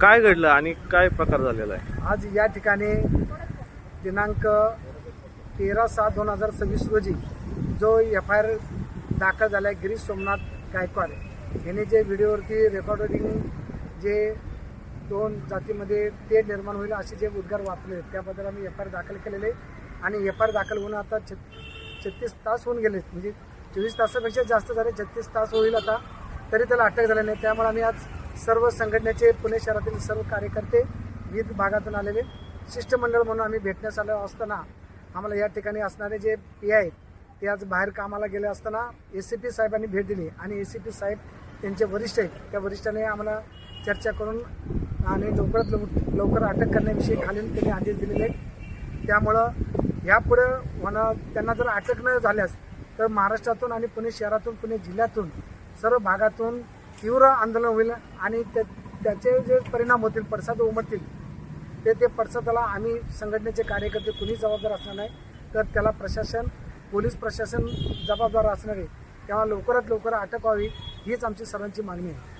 काय घडलं आणि काय प्रकार झालेला आहे? आज या ठिकाणी दिनांक 13/6/2026 रोजी जो FIR दाखल झाला आहे गिरीश सोमनाथ गायकवाड यांनी जे व्हिडिओवरती रेकॉर्डिंग जे दोन जातीमध्ये ते निर्माण होईल असे जे उद्गार वापरले त्याबद्दल आम्ही FIR दाखल केलेले आणि FIR दाखल होऊन आता 36 तास होऊन गेले, म्हणजे 24 तासापेक्षा जास्त झाले, 36 तास होईल आता, तरी त्याला अटक झाली नाही। त्यामुळे आम्ही आज सर्व संघटनेचे पुणे शहरातील सर्व कार्यकर्ते विविध भागातून आलेले शिष्टमंडळ म्हणून आम्ही भेटण्यास आलो असताना आम्हाला या ठिकाणी असणारे जे PI ते आज बाहेर कामाला गेले असताना ACP साहेबांनी भेट दिली आणि ACP साहेब त्यांचे वरिष्ठ आहेत, त्या वरिष्ठांनी आम्हाला चर्चा करून आणि लवकरात लवकर अटक करण्याविषयी खालील त्यांनी आदेश दिलेले आहेत। त्यामुळं यापुढे त्यांना जर अटक न झाल्यास तर महाराष्ट्रातून आणि पुणे शहरातून पुणे जिल्ह्यातून सर्व भागातून तीव्र आंदोलन होईल आणि त्याचे जे परिणाम होतील, पडसाद उमटतील, ते पडसादाला आम्ही संघटनेचे कार्यकर्ते कुणी जबाबदार असणार नाही, तर त्याला प्रशासन, पोलीस प्रशासन जबाबदार असणार आहे। तेव्हा लवकरात लवकर अटक व्हावी हीच आमची सर्वांची मागणी आहे।